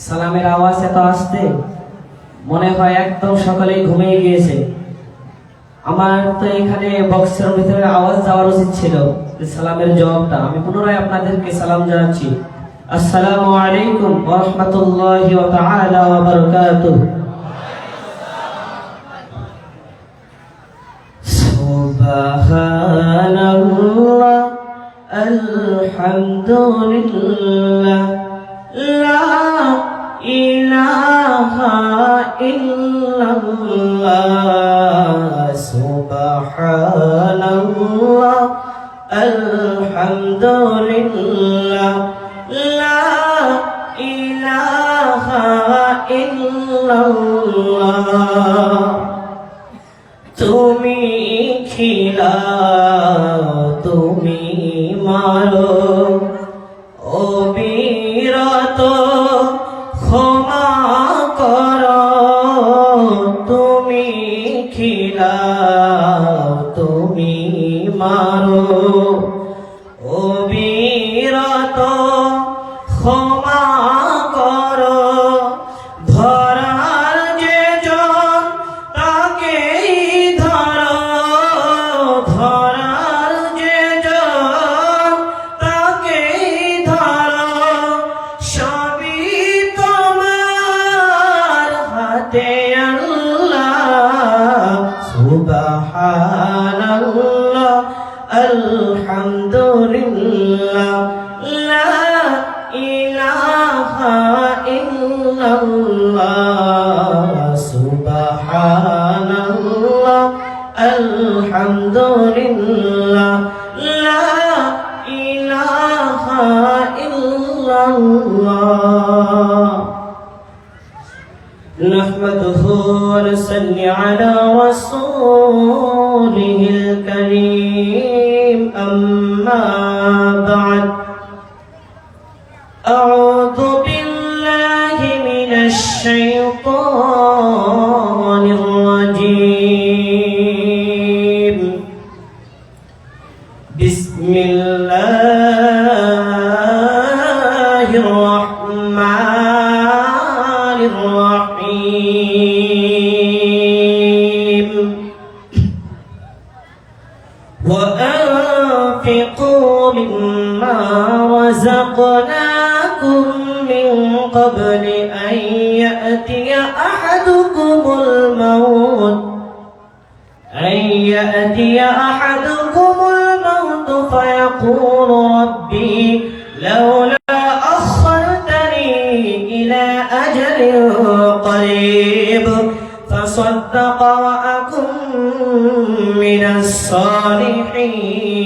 সালামের আওয়াজ এত আসতে মনে হয় একদম সকালেই ঘুমিয়ে গিয়েছে। আমার তো এখানে বক্সের ভিতরে আওয়াজ যাওয়ার উচিত ছিল, সালামের জবাবটা। আমি পুনরায় আপনাদেরকে সালাম জানাচ্ছি। আসসালামু আলাইকুম ওয়া রাহমাতুল্লাহি ওয়া তাআলা ওয়া বারাকাতুহু। সুবহানাল্লাহ, আলহামদুলিল্লাহ, লা ইলাহা ইল্লাল্লাহ। সুবহানাল্লাহ, আলহামদুলিল্লাহ, লা ইলাহা ইল্লাল্লাহ। তুমি খিলাও, তুমি মারো, অবিরত ক্ষমা করো। তুমি খিলাও, তুমি মারো, অবিরত ক্ষমা করো। ধরার যে জন তাকেই ধরো, ধরার যে জন তাকেই ধরো। সবই তোমার হাতে আল্লাহ। সুবহানাল্লাহ, আলহামদুলিল্লাহ, লা ইলাহা ইল্লাল্লাহ। সুবহানাল্লাহ, আলহামদুলিল্লাহ, লা ইলাহা ইল্লাল্লাহ। নাহমাদুহু ওয়া নুসাল্লি আলা রাসূলিহিল কারীম। আম্মা বা'দ। আউযু বিল্লাহি মিনাশ শাইতানির রাজীম। বিসমিল্লাহির রাহমানির রাহিম। وأنفقوا مما رزقناكم من قبل أن يأتي أحدكم الموت فيقول ربي لولا أخرتني إلى أجل قريب فصدق وأكن من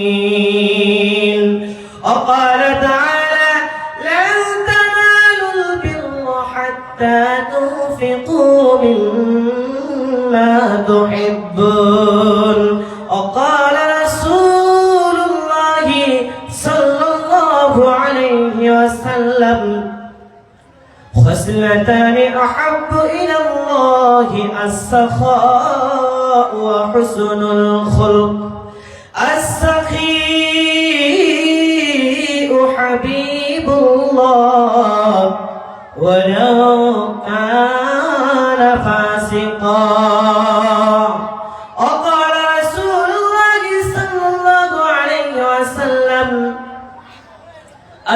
الصالحين. وقال تعالى لن تنالوا البر حتى تنفقوا مما تحبون. وقال رسول الله صلى الله عليه وسلم خصلتان أحب إلى الله السخاء وحسن الخلق. السخيء حبيب الله ولو كان فاسقا. وقال رسول الله صلى الله عليه وسلم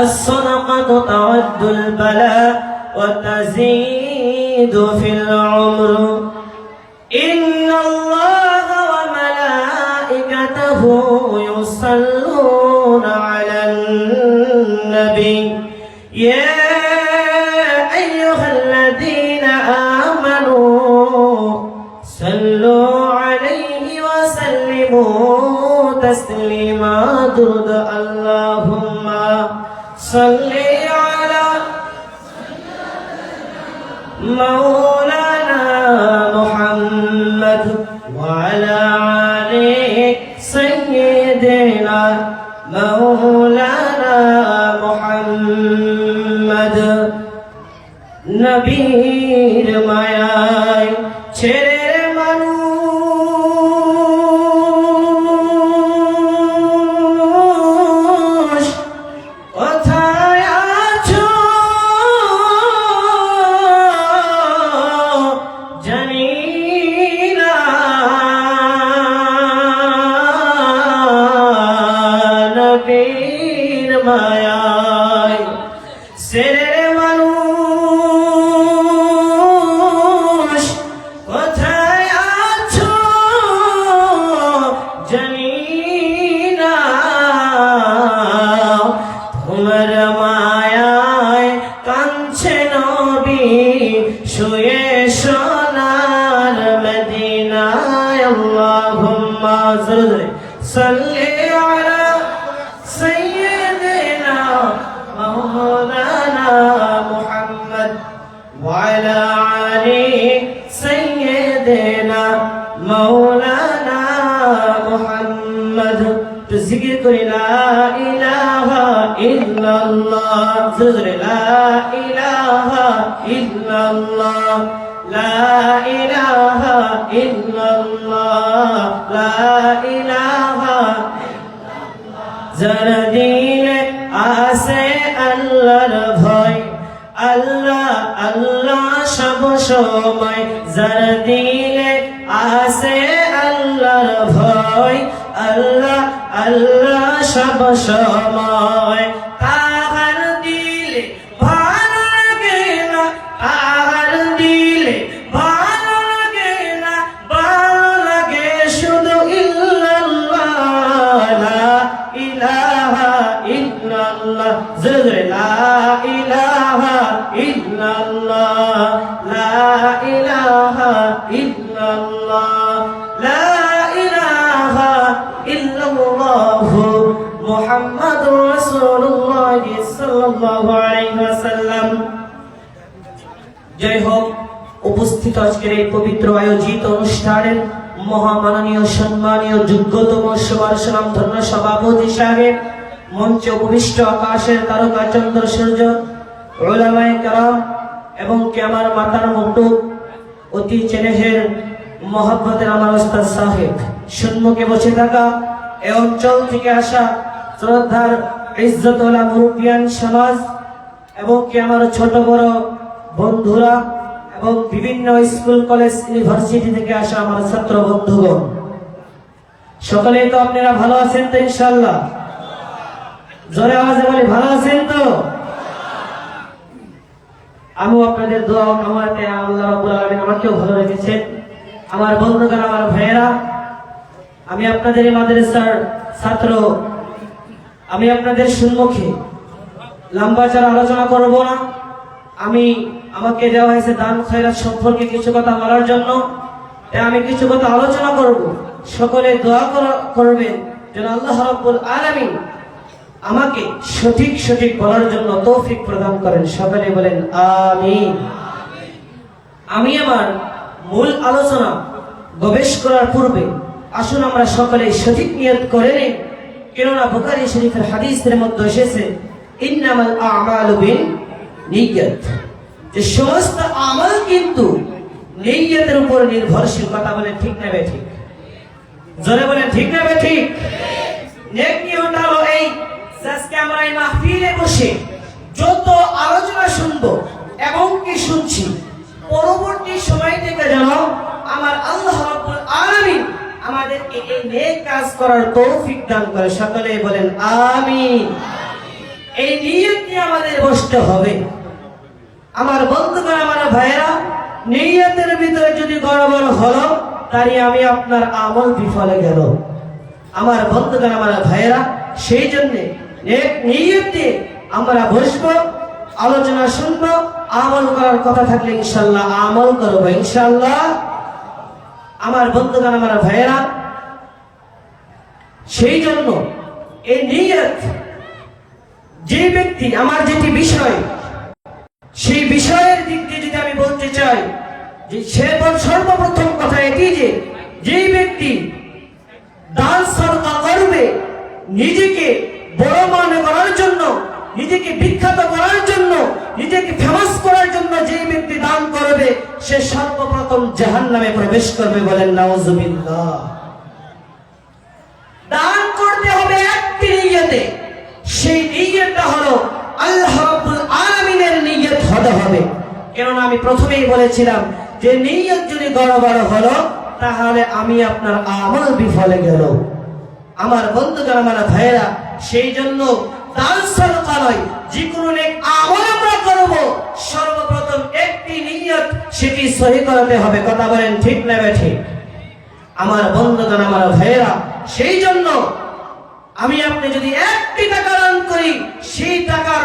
الصدقة ترد البلاء وتزيد في العمر. إن الله وملائكته يصلون على النبي يا أيها الذين آمنوا صلوا عليه وسلموا تسليما. درد اللهم صل على مولانا محمد وعلى آل سيدنا مولانا محمد. নবীর মায়ায় ছেড়ে মানুষ কোথায় আছো ছেড়ে মানুষ কোথায় আছো জানি না, তোমার মায়ায় কাঁদছে নবী শুয়ে সোনার মদিনায়। আল্লাহুম্মা সাল্লি আলা সাইয়্যিদিনা মাওলানা মুহাম্মদ ওয়া আলা আলি সাইয়্যিদিনা মাওলানা মুহাম্মদ। তো জিকির করি লা ইলাহা ইল্লাল্লাহ, লা ইলাহা ইল্লাল্লাহ, লা ইলাহা ইল্লাল্লাহ, লা ইলাহা। যার দিলে আছে আল্লাহর ভয়, আল্লাহ আল্লাহ সব সময়। যার দিলে আছে আল্লাহর ভয়, আল্লাহ আল্লাহ সব সময়। তাহার দিলে ভালো লাগে না, তাহার দিলে ভালো লাগে না, ভালো লাগে শুধু ইল্লাল্লাহ, লা ইলাহা ইল্লাল্লাহ, লা ইলাহা ইল্লাল্লাহ, লা ইলাহা ইল্লাল্লাহ, লা ইলাহা ইল্লাল্লাহ মুহাম্মাদুর রাসূলুল্লাহ সাল্লাল্লাহু আলাইহি ওয়াসাল্লাম। জয় হোক উপস্থিত আজকের এই পবিত্র আয়োজিত অনুষ্ঠানের মহামাননীয় সম্মানীয় যোগ্যতম সবার সুনামধন্য সভাপতি সাহেব, মঞ্চে উপবিষ্ট আকাশের তারকা চন্দ্র সূর্য, উলামায়ে কেরাম এবং কি আমার মাতার মুকুট, অতি চেনেহের মহব্বতের আমার ওস্তাদ সাহেব, সম্মুখে বসে থাকা এই অঞ্চল থেকে আসা শ্রদ্ধার ইজ্জতওয়ালা মুরব্বিয়ান সমাজ এবং কি আমার ছোট বড় বন্ধুরা এবং বিভিন্ন স্কুল কলেজ ইউনিভার্সিটি থেকে আসা আমার ছাত্র বন্ধুগণ, সকলেই তো আপনারা ভালো আছেন তো ইনশাআল্লাহ? জোরে আওয়াজে বলি ভালো আছেন তো? আমিও আপনাদের দোয়া ও কামনাতে আল্লাহ রাব্বুল আলামিন আমাকেও ভালো রেখেছেন। আমার বন্ধুগণ, আমার ভাইয়েরা, আমি আপনাদের এই মাদ্রাসার ছাত্র। আমি আপনাদের সম্মুখে লম্বা চড়া আলোচনা করব না। আমাকে দেওয়া হয়েছে দান খয়রাত সম্পর্কে কিছু কথা বলার জন্য, তাই আমি কিছু কথা আলোচনা করব। সকলে দোয়া করবেন যেন আল্লাহ রাব্বুল আলামিন আমাকে সঠিক সঠিক বলার জন্য তৌফিক প্রদান করেন। সকলে বলেন আমিন। আমি আমার মূল আলোচনা প্রবেশ করার পূর্বে আসুন আমরা সকলে সঠিক নিয়ত করে নিই, কেননা বুখারী শরীফের হাদিসের মধ্যে এসেছে ইন্নামাল আ'মালু বিন্নিয়াত, যে সমস্ত আমল কিন্তু নিয়তের উপর নির্ভরশীল। কথা বলে ঠিক না ঠিক? জোরে বলেন ঠিক না ঠিক? নেক নিয়ত হলো এই, আজকে আমরা এই মাহফিলে বসে যত আলোচনা শুনবো এবং কি শুনছি, পরবর্তী সময় থেকে যেন আমার আল্লাহ রাব্বুল আলামিন আমাদেরকে এই নেক কাজ করার তৌফিক দান করে। সকলে বলেন আমিন। এই নিয়ত নিয়ে আমাদের বসতে হবে। আমার বন্ধুগণ, আমার ভাইয়েরা, নিয়তের ভিতরে যদি গড়বড় হলো তাই আমি আপনার আমল বিফলে গেল। আমার বন্ধুগণ, আমার ভাইয়েরা, সেই জন্য নেক নিয়ত দিয়ে আমরা বসবো, আলোচনা শুনবো, আমল করার কথা থাকলে ইনশাআল্লাহ আমল করবো ইনশাআল্লাহ। আমার বন্ধুগণ, আমার ভাইয়েরা, সেই জন্য এই নিয়ত, যে ব্যক্তি আমার যেটি বিষয়, সেই বিষয়ের দিক দিয়ে যদি আমি বলতে চাই যে সর্বপ্রথম কথা এটি যে যেই ব্যক্তি দান সদকা করবে, নিজেকে বড় মনে করার জন্য, নিজেকে বিখ্যাত করার জন্য, নিজেকে ফেমাস করার জন্য যে ব্যক্তি দান করবে, সে সর্বপ্রথম জাহান্নামে প্রবেশ করবে। বলেন নাউজুবিল্লাহ। দান করতে হবে একটি নিয়তে, সেই নিয়তটা হলো আল্লাহ রাব্বুল আলামিনের নিয়ত হতে হবে। কেননা আমি প্রথমেই বলেছিলাম যে নিয়ত যদি গড়বড় হলো তাহলে আমি আপনার আমল বিফলে গেল। আমার বন্ধুগণ, আমার ভাইয়েরা, সেই জন্য দান সদকা নয়, যে কোনো নেক আমল আমরা করব, সর্বপ্রথম একটি নিয়ত সেটি সহি করতে হবে। কথা বলেন ঠিক না ঠিক? আমার বন্ধুগণ, আমার ভাইয়েরা, সেই জন্য আমি আপনি যদি একটি টাকা দান করি, সেই টাকার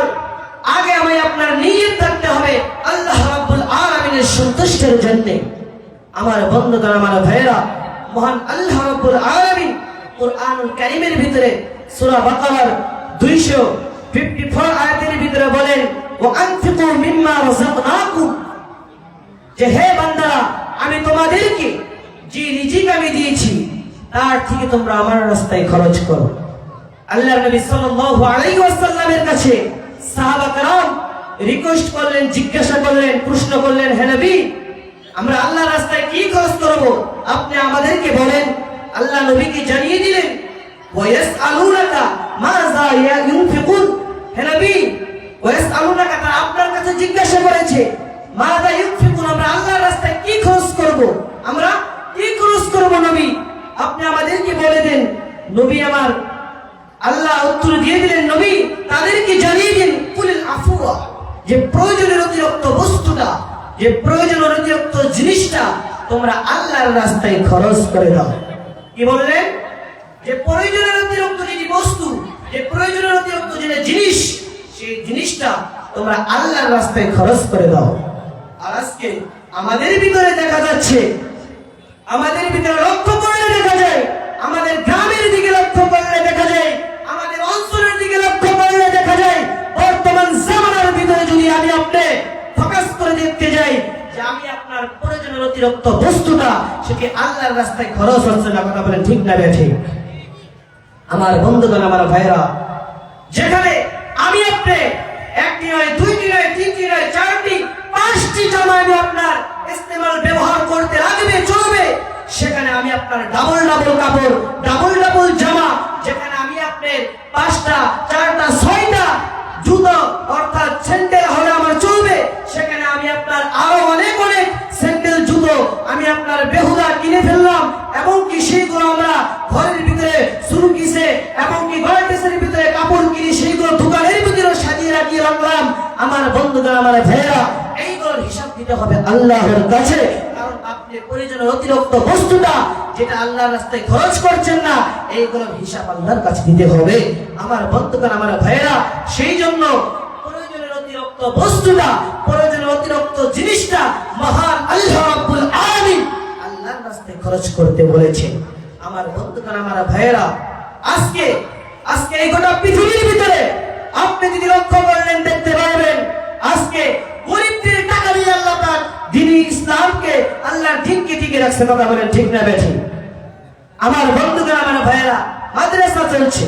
আগে আমি আপনার নিয়ত থাকতে হবে আল্লাহ রাব্বুল আলামিনের সন্তুষ্টির জন্য। আমার বন্ধুগণ, আমার ভাইয়েরা, মহান আল্লাহ রাব্বুল আলামিন কুরআনুল কারীমের ভিতরে সূরা বাকারার 254 আয়াতের ভিতরে বলেন, ওয়া আনফিকু মিম্মা রাযাকনাকুম, যে হে বান্দারা, আমি তোমাদেরকে যে রিজিক আমি দিয়েছি তার থেকে তোমরা আমার রাস্তায় খরচ করো। আল্লাহর নবী সাল্লাল্লাহু আলাইহি ওয়াসাল্লামের কাছে সাহাবা کرام রিকোয়েস্ট করলেন, জিজ্ঞাসা করলেন, প্রশ্ন করলেন, হে নবী, আমরা আল্লাহর রাস্তায় কি খরচ করব, আপনি আমাদেরকে বলেন। আল্লাহ নবীকে জানিয়ে দিলেন, ওয়ায়াসআলুনাকা মাযা ইউনফিকুন, হে নবী, ওয়ায়াসআলুনাকা, তারা আপনার কাছে জিজ্ঞাসা করেছে, মাযা ইউনফিকুন, আমরা আল্লাহর রাস্তায় কি খরচ করব, আমরা কি খরচ করব নবী, আপনি আমাদেরকে বলে দেন। নবী আমার আল্লাহ উত্তর দিয়ে দিলেন, নবী তাদেরকে জানিয়ে দিন, কুলিল আফওয়া, যে প্রয়োজনের অতিরিক্ত বস্তুটা, যে প্রয়োজনের অতিরিক্ত জিনিসটা তোমরা আল্লাহর রাস্তায় খরচ করে দাও। কি বললেন? যে প্রয়োজনের অতিরিক্ত যে বস্তু, যে প্রয়োজনের অতিরিক্ত যে জিনিস, সেই জিনিসটা তোমরা আল্লাহর রাস্তায় খরচ করে দাও। আর আজকে আমাদের ভিতরে দেখা যাচ্ছে, আমাদের ভিতরে লক্ষ্য করলে দেখা যায়, আমাদের গ্রামের দিকে লক্ষ্য করলে দেখা যায়, আমাদের অঞ্চলের দিকে লক্ষ্য করলে দেখা যায়, বর্তমান জামানার ভিতরে যদি আমি আপনি ফোকাস করে দেখতে যাই, যে আমি আপনার প্রয়োজনের অতিরিক্ত বস্তুটা সেটি আল্লাহর রাস্তায় খরচ হচ্ছে না। কথা বলেন ঠিক না ঠিক? আমার বন্ধুগণ, আমার ভাইরা, যেখানে আমি আপনি একটি নয়, দুইটি নয়, তিনটি নয়, চারটি, পাঁচটি জামা আমি আপনার ইস্তেমাল ব্যবহার করতে লাগবে, চলবে, সেখানে আমি আপনার ডাবল ডাবল কাপড়, ডাবল ডাবল জামা, যেখানে আমি আপনার 5টা, 4টা, 6টা জুতো অর্থাৎ স্যান্ডেল হলে আমার চলবে, সেখানে আমি আপনার আরো অনেক অনেক স্যান্ডেল জুতো আমি আপনার বেহুদা কিনে ফেললাম, এবং কি সেইগুলো আমরা ঘরের ভিতরে সুরকিসে এবং কি গয়টেসের ভিতরে কাপড় কিনে সেইগুলো দোকানের ভিতরে সাজিয়ে রাখিয়ে রাখলাম। আমার বন্ধুগণ, আমার ভাইয়েরা, এইগুলোর হিসাব দিতে হবে আল্লাহর কাছে, কারণ আপনি প্রয়োজনের অতিরিক্ত বস্তুটা যেটা আল্লাহর রাস্তায় খরচ করছেন না, এইগুলোর হিসাব আল্লাহর কাছে দিতে হবে। আমার বন্ধুগণ, আমার ভাইয়েরা, সেই জন্য প্রয়োজনের অতিরিক্ত বস্তুটা, প্রয়োজনের অতিরিক্ত জিনিসটা মহান আল্লাহ রাব্বুল আলামিন আল্লাহর রাস্তায় খরচ করতে বলেছেন। আমার বন্ধুগণ, আমার ভাইয়েরা, আজকে এই গোটা পৃথিবীর ভিতরে আপনি যদি লক্ষ্য করলেন দেখতে পারবেন, আজকে গরিবদের টাকা দিয়ে আল্লাহ তার দ্বীন ইসলামকে, আল্লাহর দ্বীনকে টিকে রাখছে। কথা বলেন ঠিক না বেঠিক? আমার বন্ধুগণ, আমার ভাইয়েরা, মাদ্রাসা চলছে,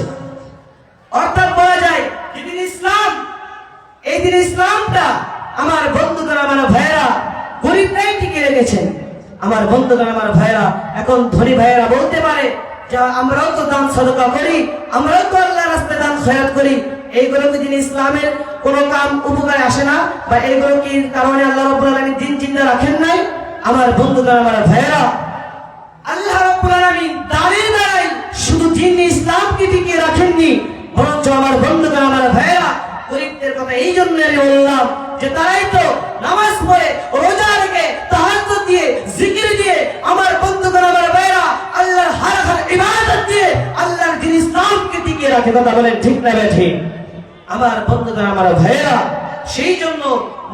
অর্থাৎ বলা যায় যে দ্বীন ইসলাম, এই দ্বীন ইসলামটা আমার বন্ধুগণ, আমার ভাইয়েরা, গরিবরাই টিকে রেখেছেন। আমার বন্ধুগণ, আমার ভাইয়েরা, এখন ধনী ভাইয়েরা বলতে পারে যে আমরাও তো দান সদকা করি, আমরাও তো আল্লাহর রাস্তায় দান খয়রাত করি, এইগুলো কি দ্বীন ইসলামের কোন কাম উপকারে আসে না, বা এইগুলো কি কারণে আল্লাহ রাব্বুল আলামিন দ্বীন জিন্দা রাখেন নাই? আমার বন্ধুগণ, আমার ভাইয়েরা, আল্লাহ রাব্বুল আলামিন দাঁড়িয়ে দাঁড়াই শুধু দ্বীন ইসলামকে টিকিয়ে রাখেননি, বরঞ্চ আমার বন্ধুগণ, আমার ভাইয়েরা, গরিবদের কথা এই জন্য আমি বললাম যে তারাই তো নামাজ পড়ে, রোজা রেখে, তাহাজ্জুদ দিয়ে, জিকির দিয়ে, আমার বন্ধুগণ, আমার ভাইয়েরা, আল্লাহর হার ইবাদত দিয়ে আল্লাহর দ্বীন ইসলামকে টিকিয়ে রাখে। কথা বলেন ঠিক না ঠিক? আমার বন্ধুগণ, আমার ভাইয়েরা, সেই জন্য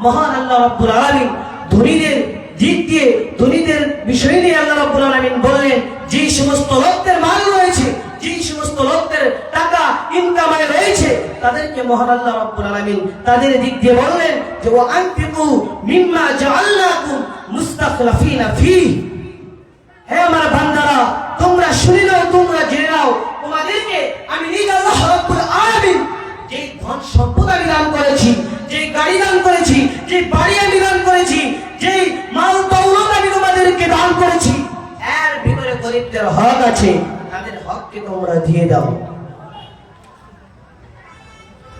মহান আল্লাহ রাব্বুল আলামিন ধনীদের দিক দিয়ে, ধনীদের বিষয় নিয়ে আল্লাহ রাব্বুল আলামিন বললেন, যে সমস্ত লোকদের মাল রয়েছে, যে সমস্ত লোকদের টাকা ইনকামে রয়েছে, তাদেরকে মহান আল্লাহ রাব্বুল আলামিন তাদের দিক দিয়ে বললেন যে ওয়া আনফিকু মিম্মা জাআলনাকুম মুস্তাখলাফিনা ফীহি, হে আমার বান্দারা, তোমরা শুনে নাও, তোমরা জেনে নাও, তোমাদেরকে আমি নিজে আল্লাহ রাব্বুল আলামিন যে ধন সম্পদ আমি দান করেছি, যে গাড়ি দান করেছি, যে বাড়ি আমি দান করেছি, যে মাল দৌলত আমি তোমাদেরকে দান করেছি, এর ভিতরে গরিবদের হক আছে, তাদের হককে তোমরা দিয়ে দাও,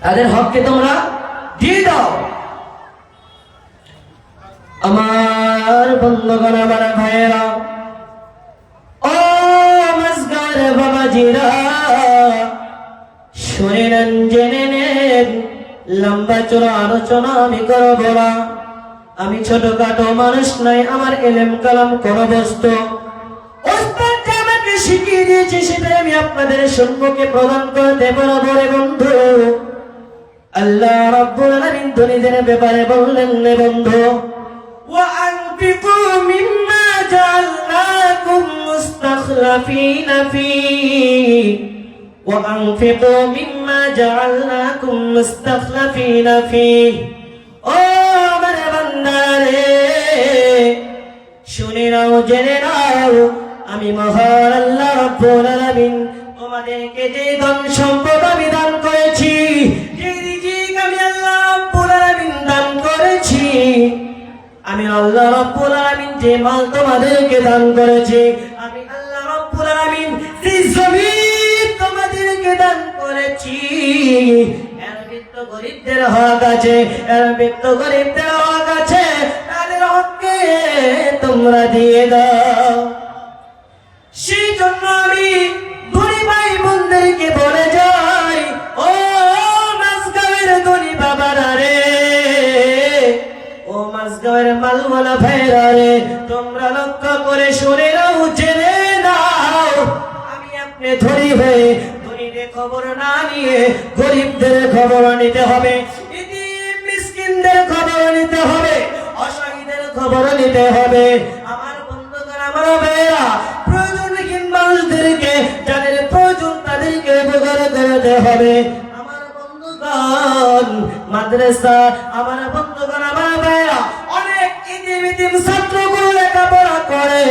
তাদের হককে তোমরা দিয়ে দাও। আমার বন্ধুগণ, আমার ভাইয়েরা, ও মাসগার বাবাজিরা, শুনে নেন, জেনে নেন, লম্বা চড়া আলোচনা আমি করব না। আমি ছোটখাটো মানুষ নাই, আমার ইলম কালাম কোন বস্তু ওস্তাদ যে আমাকে শিখিয়ে দিয়েছে সেটা আমি আপনাদের সম্মুখে প্রদান করতে পারবো রে বন্ধু। আল্লাহ রাব্বুল আলামিন ধনীদের ব্যাপারে বললেন রে বন্ধু, وأنفقوا مما جعلناكم مستخلفين فيه وأنفقوا مما جعلناكم مستخلفين فيه ও আমার বান্দারে শুনে নাও, জেনে নাও, আমি মহান আল্লাহ রাব্বুল আলামিন তোমাদেরকে যে ধন সম্পদ আমি দান করেছি, যে রিজিক আমি আল্লাহ রাব্বুল আলামিন দান করেছি, আমি আল্লাহ রাব্বুল আলামিন যে মাল তোমাদেরকে দান করেছি, আমি আল্লাহ রাব্বুল আলামিন যে জমিন তোমাদেরকে দান করেছি, এর ভিতর গরিবদের হক আছে, এর ভিতর গরিবদের হক আছে, তাদের হককে তোমরা দিয়ে দাও। সেই জন্য আমি ধনী ভাই বোনদেরকে বলে যাই, ও মাসগাঁওয়ের ধনী বাবারা রে, ও মাসগাঁওয়ের মালওয়ালা ভাইরা রে, তোমরা লক্ষ্য করে শুনে নাও, জেনে নাও, আমি আপনি ধনী হয়ে ধনীদের খবর না নিয়ে গরিবদের খবর নিতে হবে, ইতিম মিসকিনদের খবর নিতে হবে, অসহায়দের খবর নিতে হবে। আমার বন্ধুগণ, আমার ভাইরা, প্রয়োজনহীন মানুষদেরকে, যাদের প্রয়োজন তাদেরকে উপকার করতে হবে। আমার বন্ধুগণ মাদ্রাসা, আমার বন্ধুগণ, আমার ভাইরা, অনেক ইতিম ছাত্রগুলো লেখাপড়া করে,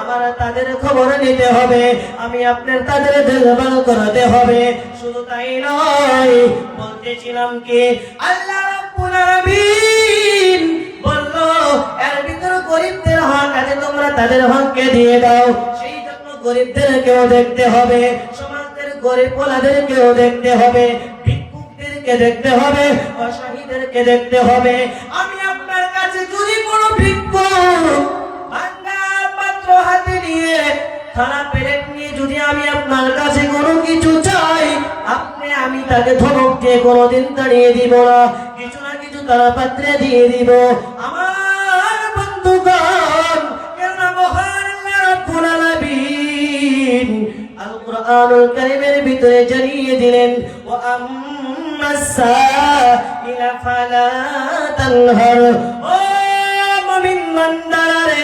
আমার তাদের খবর নিতে হবে, আমি আপনার তাদের দেখভাল করতে হবে। শুধু তাই নয়, বলতেছিলাম কি আল্লাহ রাব্বুল আলামিন বললো এর ভিতর গরিবদের হক আছে, তোমরা তাদের হককে দিয়ে দাও। সেই জন্য গরিবদেরকেও দেখতে হবে, সমাজের গরিব পোলাদেরকেও দেখতে হবে, ভিক্ষুকদেরকে দেখতে হবে, অসহায়দেরকে দেখতে হবে। আমি আপনার কাছে যদি কোনো ভিক্ষুক ভাঙা পাত্র হাতে নিয়ে, খানা প্লেট নিয়ে যদি আমি আপনার কাছে কোনো কিছু চাই, আমি তাকে ধমক দিয়ে কোনোদিন দাঁড়িয়ে দিব না, কিছু না কিছু তারা পাত্রে দিয়ে দিব। আমার বন্ধুগণ, কেন মহান আল্লাহ রাব্বুল আলামিন আল কুরআনুল কারীমের ভিতরে জানিয়ে দিলেন, ওয়া আম্মাস সাইলা ফালা তানহার। ও মুমিন বান্দারা রে,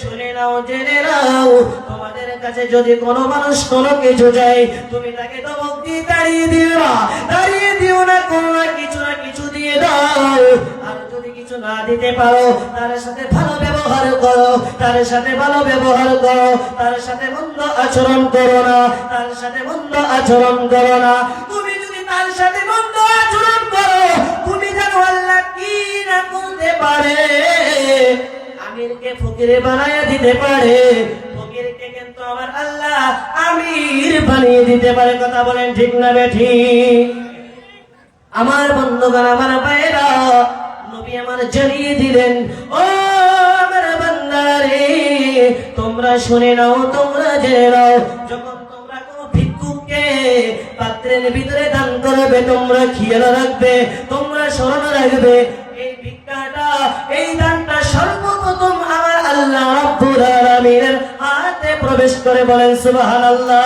শুনে নাও, জেনে নাও, তোমাদের কাছে যদি কোনো মানুষ কোনো কিছু চায়, তুমি তাকে ধমক দিয়ে দাঁড়িয়ে দিও না, কোনো না কিছু দিয়ে দাও। আর যদি কিছু না দিতে পারো, তার সাথে ভালো ব্যবহার করো, তার সাথে ভালো ব্যবহার করো, তার সাথে মন্দ আচরণ করো না, তার সাথে মন্দ আচরণ করো না। তুমি যদি তার সাথে মন্দ আচরণ করো, তুমি জানো আল্লাহ কি না করতে পারে, আমিরকে ফকিরে বানায়া দিতে পারে, ফকিরকে কিন্তু আমার আল্লাহ আমির বানিয়ে দিতে পারে। কথা বলেন ঠিক না বেঠিক? আমার বন্ধুগণ, আমার ভাইরা, নবী আমার জানিয়ে দিলেন, ও আমার বান্দারে, তোমরা শুনে নাও, তোমরা জেনে নাও, যখন তোমরা কোনো ভিক্ষুককে পাত্রের ভিতরে দান করবে, তোমরা খেয়াল রাখবে, তোমরা স্মরণ রাখবে, এই ভিক্ষাটা, এই দানটা সর্বপ্রথম আমার আল্লাহ রাব্বুল আলামিনের হাতে প্রবেশ করে। বলেন সুবহানাল্লাহ।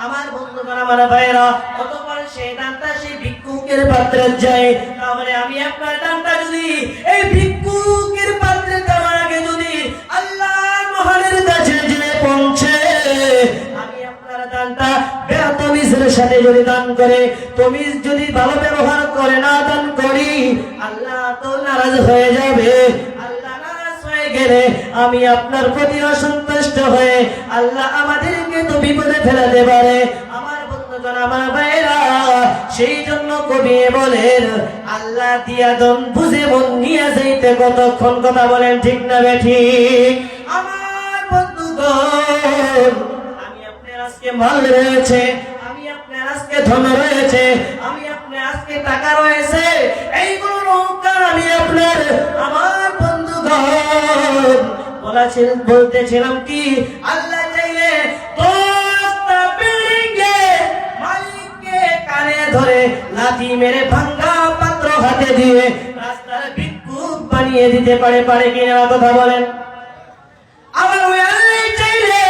আমার বন্ধুগণ, আমার ভাইরা, অতঃপর সেই দানটা সেই ভিক্ষুকের পাত্রে যায়। তাহলে আমি আপনার দানটা যদি এই ভিক্ষুকের পাত্রে দেওয়ার আগে যদি আল্লাহ মহানের কাছে যে পৌঁছে, আমি আপনার দানটা বেতমিজের সাথে যদি দান করে, তুমি যদি ভালো ব্যবহার করে না দান করি, আল্লাহ তো নারাজ হয়ে যাবে। আল্লাহ নারাজ হয়ে গেলে আমি আপনার প্রতি অসন্তুষ্ট হয়ে আল্লাহ আমাদেরকে তো বিপদে ফেলাতে পারে। আমার বন্ধুগণ, আমার ভাইরা, সেই জন্য কবি বলেন, আল্লাহ দিয়া দন বুঝে মন নিয়ে যাইতে কতক্ষণ। কথা বলেন ঠিক না বেঠিক? আমার বন্ধুগণ, আমি আপনার আজকে মাল রয়েছে, আমি আপনার আজকে ধন রয়েছে, আমি আপনার আজকে টাকা রয়েছে, এইগুলো নৌকার আমি আপনার, আমার বন্ধুগণ বলতেছিলাম কি, আল্লাহ চাইলে 10টা বিল্ডিং মালিককে কানে ধরে লাথি মেরে ভাঙ্গা পাত্র হাতে দিয়ে রাস্তার ভিক্ষুক বানিয়ে দিতে পারে, পারে কিনা কথা বলেন? আবার ওই আল্লাহ চাইলে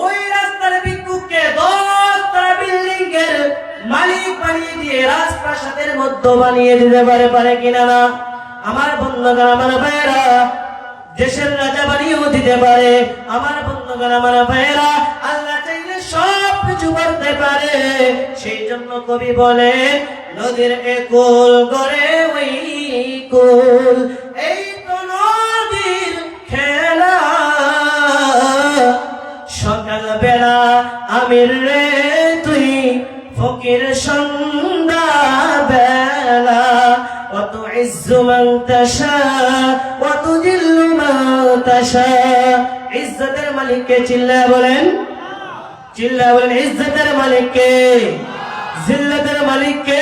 ওই রাস্তার ভিক্ষুককে 10 বিল্ডিং এর মালিক বানিয়ে দিয়ে রাজপ্রাসাদের মধ্যে বানিয়ে দিতে পারে, পারে কিনা না? আমার বন্ধুগণ, আমার ভাইয়েরা, দেশের রাজা বানিয়েও দিতে পারে। আমার বন্ধুগণ, আমার ভাইয়েরা, আল্লাহ চাইলে সব কিছু করতে পারে। সেই জন্য কবি বলে, নদীর একুল গড়ে ওই কুল, এই তো নদীর খেলা। সকাল বেলা আমির রে তুই, ফকির সন্ধ্যা বেলা। وتعز من تشاء وتذل من تشاء। ইজ্জতের মালিককে চিল্লায় বলেন, চিল্লায় বলেন, ইজ্জতের মালিককে, জিল্লাতের মালিককে,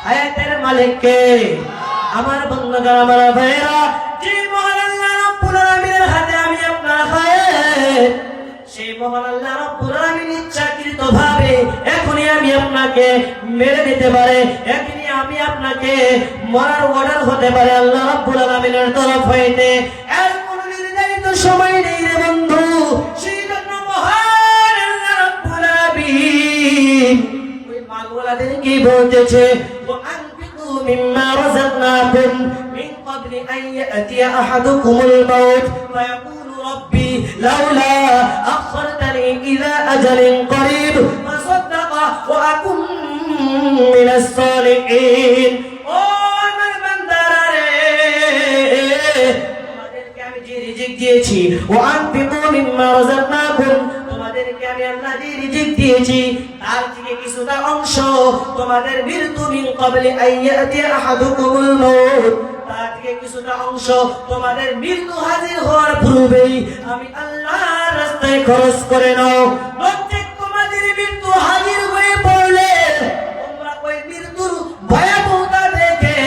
হায়াতের মালিককে। আমার বন্ধুগণ, আমার ভাইয়েরা, যে মহান আল্লাহ রাব্বুল আলামিনের হাতে আমি আপনার হায়াত, সেই মহান আল্লাহ রাব্বুল আলামিন ইচ্ছাকৃতভাবে এখনই আমি আপনাকে মেরে দিতে পারে, এখনই আমি আপনাকে মরার অর্ডার হতে পারে আল্লাহ রাব্বুল আলামিনের তরফ হইতে। এর কোনো নির্ধারিত সময় নেই রে বন্ধু। সেই জন্য মহান আল্লাহ রাব্বুল আলামিন ওই মালওয়ালাদের কি বলতেছে, ওয়ানফিকু মিম্মা রাযাকনাকুম মিন ক্বাবলি আন ইয়াতিয়া আহাদুকুমুল মাউত ফায়াকুলু রাব্বি লাউলা আখখারতানি ইলা আজালিন করিব ফাসাদদাকা ওয়া আকুম মিনাস সালিহিন। ও আমার বান্দারা রে, তোমাদেরকে আমি যে রিজিক দিয়েছি, ওয়ানফিকু মিম্মা রাযাকনাকুম, তোমাদেরকে আমি আল্লাহ যে রিজিক দিয়েছি তার থেকে কিছুটা অংশ তোমাদের মৃত্যু, মিন ক্বাবলি আন ইয়াতিয়া আহাদুকুমুল মাউত, তার থেকে কিছুটা অংশ তোমাদের মৃত্যু হাজির হওয়ার পূর্বেই আমি আল্লাহর রাস্তায় খরচ করে নাও। প্রত্যেক তোমাদের মৃত্যু হাজির হয়ে পড়লে তোমরা ওই মৃত্যুর ভয়াবহতা দেখে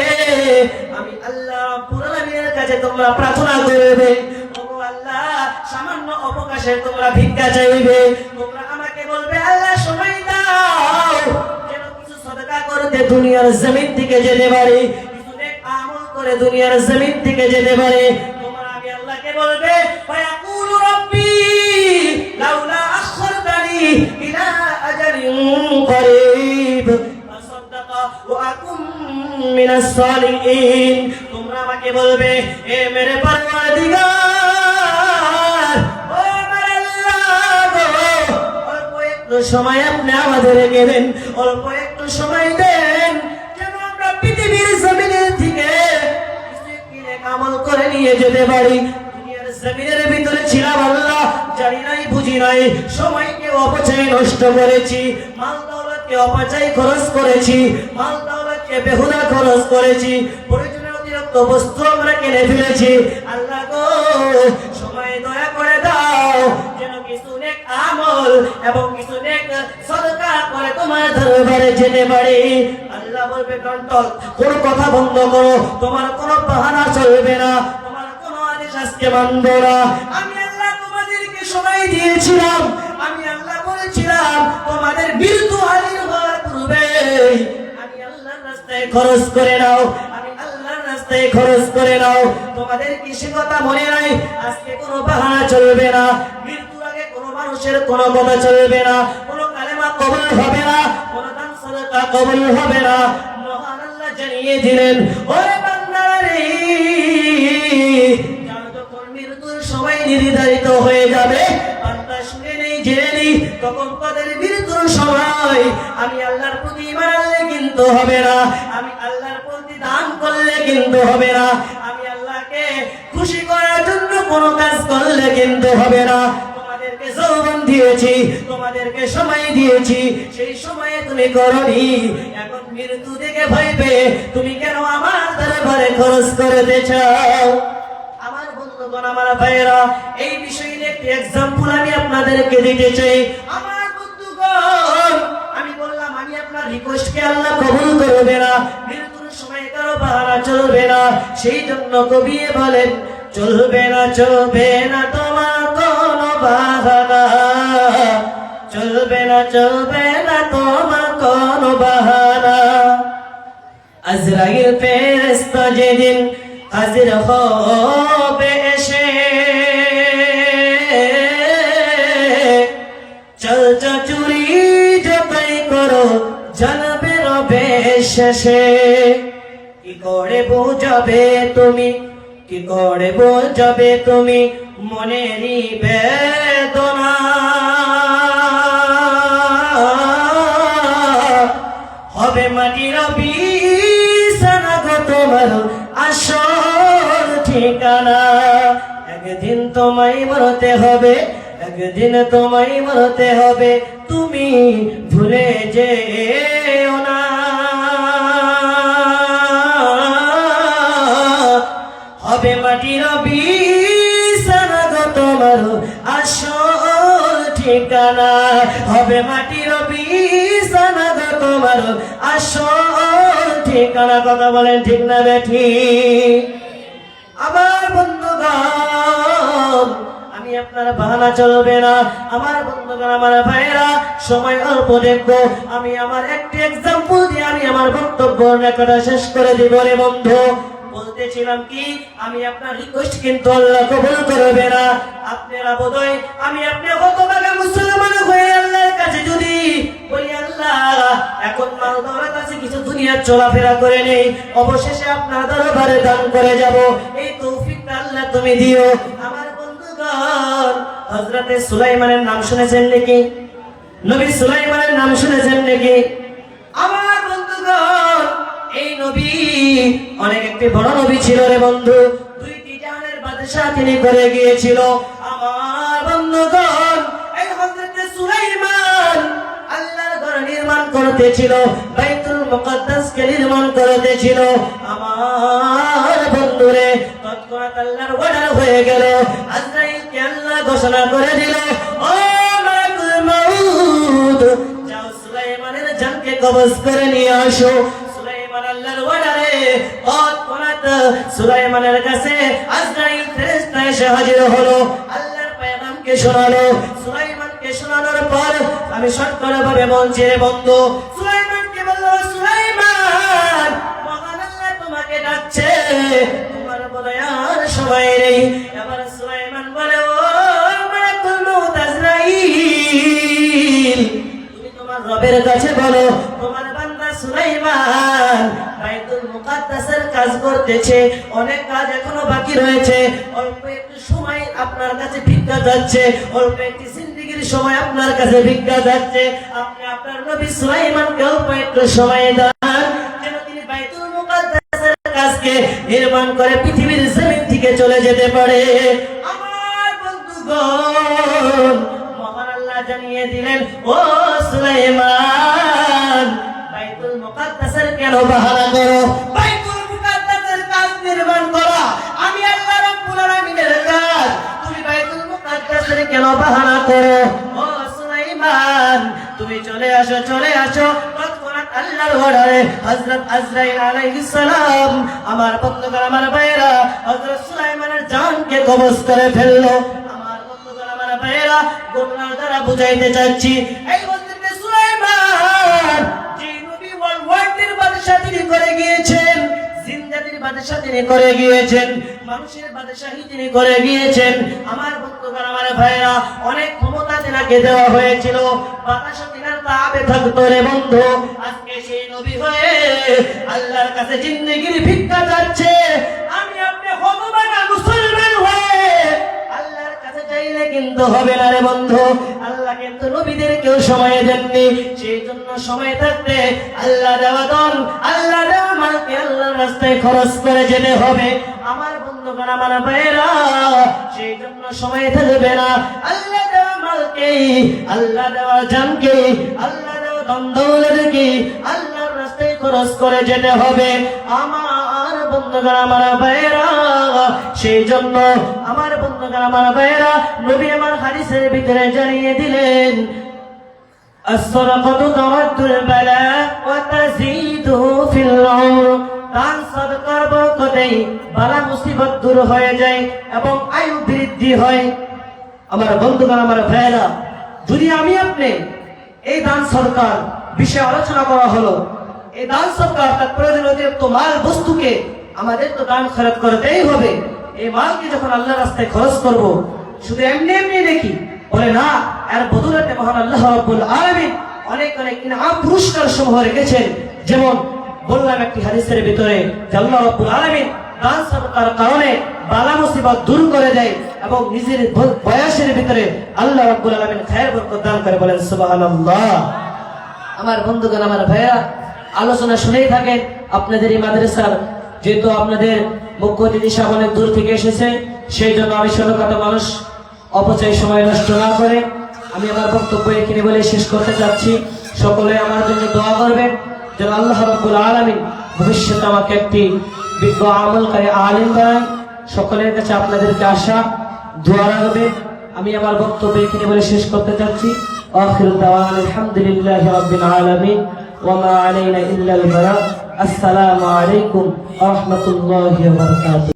আমি আল্লাহ রাব্বুল আলামিনের কাছে তোমরা প্রার্থনা করবে, ওগো আল্লাহ, সামান্য অবকাশে তোমরা ভিক্ষা চাইবে, তোমরা আমাকে বলবে আল্লাহ সময় দাও যেন কিছু সদকা করতে দুনিয়ার জমিন থেকে যেতে পারি, করে দুনিয়ার জমিন থেকে যেতে পারে। তোমরা আমি আল্লাহকে বলবে, ফায়াকুলু রাব্বি লাউলা আখখারতানি ইলা আজালিন করিব ফাসাদদাকা ওয়া আকুম মিনাস সালিহিন। তোমরা আমাকে বলবে, এ মেরে পরওয়ারদিগার, ও আমার আল্লাহ, অল্প একটু সময় আপনি আমাদের রেখে দেন, অল্প একটু সময় দেন যেন আমরা পৃথিবীর জমিনের থেকে আমল করে নিয়ে যেতে পারি। দুনিয়ার জমিনের ভিতরে ছিলাম আল্লাহ, জানি নাই বুঝি নাই, সময়কে অপচয় নষ্ট করেছি, মাল দৌলতকে অপচয় খরচ করেছি, মাল দৌলতকে বেহুদা খরচ করেছি, প্রয়োজনের অতিরিক্ত বস্তু আমরা কিনে ফেলেছি। আল্লাহ গো, সময় দয়া করে দাও যেন কিছু নেক আমল এবং কিছু নেক সদকা করে তোমার দরবারে যেতে পারি। আল্লাহ বলবে, কন্ট্রোল, কোনো কথা বন্ধ করো, তোমার কোনো বাহানা চলবে না, তোমার কোনো আদেশ আজকে মানব না। আমি আল্লাহ তোমাদেরকে সময় দিয়েছিলাম, আমি আল্লাহ বলেছিলাম তোমাদের মৃত্যু হাজির হওয়ার পূর্বে আমি আল্লাহর রাস্তায় খরচ করে নাও, আমি আল্লাহর রাস্তায় খরচ করে নাও। তোমাদের কি সে কথা মনে নাই? আজকে কোনো বাহানা চলবে না, মৃত্যুর আগে কোনো মানুষের কোনো কথা চলবে না, কোনো কালেমা কবুল হবে না, কোনো দান সাদাকা কবুল হবে না। মহান আল্লাহ জানিয়ে দিলেন, ওরে বান্দারা রে, যখন মৃত্যুর সময় নির্ধারিত হয়ে যাবে, বান্দা শুনে নেই জেনে নেই, তখন তাদের মৃত্যুর সময় আমি আল্লাহর প্রতি ঈমান আনলে কিন্তু হবে না, আমি আল্লাহর প্রতি দান করলে কিন্তু হবে না, আমি আল্লাহকে খুশি করার জন্য কোনো কাজ করলে কিন্তু হবে না। তোমাদেরকে যৌবন দিয়েছি, তোমাদেরকে সময় দিয়েছি, সেই সময়ে তুমি করনি, এখন মৃত্যু দেখে ভয় পেয়ে তুমি কেন আমার দরবারে খরচ করতে চাও? আমার বন্ধুগণ, আমার ভাইয়েরা, এই বিষয়ে একটি এক্সাম্পল আমি আপনাদেরকে দিতে চাই। আমার বন্ধুগণ, আমি বললাম আমি আপনার রিকোয়েস্টকে আল্লাহ কবুল করবে না, মৃত্যুর সময় কারো বাহানা চলবে না। সেই জন্য কবি বলেন, চলবে না, চলবে না তোমার কোনো বাহানা, চলবে না, চলবে না তোমার কোনো বাহানা। আজরাইল ফেরেশতা যেদিন হাজির হবে এসে, চলচা চুরি যতই করো জানাবে রবে শেষে। কি করে বোঝাবে তুমি, কি করে বোঝাবে তুমি মনেরই বেদনা। হবে মাটির বিছানা গো তোমার আসল ঠিকানা। একদিন তোমায় মরতে হবে, একদিন তোমায় মরতে হবে, তুমি ভুলে যেও না। হবে মাটির বিছানা গো তোমার আসল ঠিকানা। হবে মাটির বিছানা গো তোমার আসল ঠিকানা। কথা বলেন ঠিক না বেঠিক? আমার বন্ধুগণ, আমি আপনার বাহানা চলবে না। আমার বন্ধুগণ, আমার ভাইরা, সময় অল্প দেখবো। আমি আমার একটি এক্সাম্পল দিয়ে আমি আমার বক্তব্য রেকর্ডটা শেষ করে দিব রে বন্ধু। বলতেছিলাম কি, আমি আপনার রিকোয়েস্ট কিন্তু আল্লাহ কবুল করবে না। আপনারা বোধহয় আমি আপনি হতভাগা মুসলমান হয়ে আল্লাহর কাছে যদি বলি, আল্লাহ এখন মাল দৌড়ার কাছে কিছু দুনিয়ার চলাফেরা করে নেই, অবশেষে আপনার দরবারে দান করে যাব, এই তৌফিকটা আল্লাহ তুমি দিও। আমার বন্ধুগণ, হযরতে সুলাইমানের নাম শুনেছেন নাকি? নবী সুলাইমানের নাম শুনেছেন নাকি? আমার বন্ধুগণ, এই নবী অনেক একটি বড় নবী ছিল রে বন্ধু। দুইটি জাহানের বাদশা তিনি করে গিয়েছিল। আমার বন্ধুগণ, এই হযরতে সুলাইমান আল্লাহর ঘর নির্মাণ করতেছিল, বাইতুল মুকাদ্দাসকে নির্মাণ করতেছিল। আমার বন্ধুরে, তৎক্ষণাৎ আল্লাহর অর্ডার হয়ে গেল। আজরাইলকে আল্লাহ ঘোষণা করে দিল, ও মালাকুল মাউত, যাও সুলাইমানের জানকে কবজ করে নিয়ে আসো। আল্লাহর অর্ডারে তৎক্ষণাৎ সুলাইমানের কাছে আজরাইল ফেরেশতা এসে হাজির হলো। আল্লাহর পয়গামকে শোনালো। সুলাইমানকে শোনানোর পর আমি শর্টকাট ভাবে বলছি রে বন্ধু, সুলাইমানকে বলল, সুলাইমান, মহান আল্লাহ তোমাকে ডাকছে, তোমার বলে আর সময় নেই। এবার সুলাইমান বলে, ও মালাকুল মাউত আজরাইল, তুমি তোমার রবের কাছে বলো, তোমার বান্দা সুলাইমান বাইতুল মুকাদ্দাসের কাজ করতেছে, অনেক কাজ এখনো বাকি রয়েছে, অল্প একটু সময় আপনার কাছে ভিক্ষা যাচ্ছে, অল্প একটি জিন্দেগির সময় আপনার কাছে ভিক্ষা যাচ্ছে। আপনি আপনার নবী সুলাইমানকে অল্প একটু সময় দেন, যেন তিনি বাইতুল মুকাদ্দাসের কাজকে নির্মাণ করে পৃথিবীর জমিন থেকে চলে যেতে পারে। আমার বন্ধুগণ, মহান আল্লাহ জানিয়ে দিলেন, ও সুলাইমান, বাইতুল মুকাদ্দাসের কেন বাহানা করো? বাইতুল মুকাদ্দাসের কাজ নির্মাণ করা আমি আল্লাহ রাব্বুল আলামিনের কাজ, তুমি বাইতুল মুকাদ্দাসের কেন বাহানা করো? ও সুলাইমান, তুমি চলে আসো, চলে আসো। তৎক্ষণাৎ আল্লাহর অর্ডারে হযরত আজরাইল আলাইহিস সালাম, আমার বন্ধুগণ, আমার ভাইরা, হযরত সুলাইমানের জানকে কবজ করে ফেললো। আমার বন্ধুগণ, আমার ভাইরা, ঘটনার দ্বারা বুঝাইতে চাচ্ছি, এই হযরত সুলাইমান যে নবী ওয়ার্ল্ডের বাদশা তিনি করে গিয়েছেন, জিন্দাতির বাদশা তিনি করে গিয়েছেন, মানুষের বাদশাহী তিনি করে গিয়েছেন। আমার বন্ধুগণ, আমার ভাইরা, অনেক ক্ষমতা তেনাকে দেওয়া হয়েছিল, বাতাসও তিনার তাবে থাকতো রে বন্ধু। আজকে সেই নবী হয়ে আল্লাহর কাছে জিন্দেগির ভিক্ষা যাচ্ছে। আমি আপনি হতভাগা মুসলমান হয়ে আল্লাহর কাছে চাইলে কিন্তু হবে না রে বন্ধু। আল্লাহ কিন্তু নবীদেরকেও সময় দেননি, সেই জন্য সময় থাকতে আল্লাহ দেওয়া দন, আল্লাহ দেওয়া মালকে আল্লাহর রাস্তায় খরচ করে যেতে হবে। আমার বন্ধুগণ, আমার ভাইরা, সেই জন্য সময় থাকবে না। আল্লাহ দেওয়া মালকে, আল্লাহ দেওয়া জানকে, আল্লাহ দেওয়া ধন দৌলতকে আল্লাহর রাস্তায় খরচ করে যেতে হবে। আমার বন্ধুগণ, আমার ভাইরা, সেই জন্য আমার বন্ধুগণ, আমার ভাইরা, নবী আমার হাদিসের ভিতরে জানিয়ে দিলেন, as-sadaqatu taraddul bala wa tazidu fil umr, দান সাদকার বরকতেই বালা মুসিবত দূর হয়ে যায় এবং আয়ু বৃদ্ধি হয়। আমার বন্ধুগণ, আমার ভাইরা, যদি আমি আপনি এই দান সরকার বিষয়ে আলোচনা করা হলো। এই দান সদকা অর্থাৎ প্রয়োজন অতিরিক্ত মাল বস্তুকে আমাদের তো দান খরচ করতেই হবে। এই মালকে যখন আল্লাহর রাস্তায় খরচ করব, শুধু এমনি এমনি নাকি, বলে না, এর বদৌলতে মহান আল্লাহ রাব্বুল আলামিন অনেক অনেক ইনাম পুরস্কার সমূহ রেখেছেন। যেমন বললাম একটি হাদিসের ভিতরে যে আল্লাহ রাব্বুল আলামিন দান সদকার কারণে বালা মুসিবত দূর করে দেয় এবং নিজের বয়সের ভিতরে আল্লাহ রাব্বুল আলামিন খায়ের বরকত দান করে। বলেন সুবহানাল্লাহ। আমার বন্ধুগণ, আমার ভাইরা, আলোচনা শুনেই থাকেন। আপনাদের এই মাদ্রাসার যেহেতু আপনাদের মুখ্য অতিথি সাহেব অনেক দূর থেকে এসেছে, সেই জন্য আমি ছোটখাটো মানুষ অপচয় সময় নষ্ট না করে আমি আমার বক্তব্য এখানে বলে শেষ করতে চাচ্ছি। সকলে আমার জন্য দোয়া করবেন যেন আল্লাহ রাব্বুল আলামিন ভবিষ্যতে আমাকে একটি বিজ্ঞ আমলকারী আলিম বানায়। সকলের কাছে আপনাদেরকে আশা দোয়া রাখবেন। আমি আমার বক্তব্য এখানে বলে শেষ করতে চাচ্ছি। আখিরু দাওয়ানা আলহামদুলিল্লাহি রাব্বিল আলামিন ওয়া মা আলাইনা ইল্লাল বালাগ। আসসালামু আলাইকুম ওয়া রাহমাতুল্লাহি ওয়া বারাকাতুহু।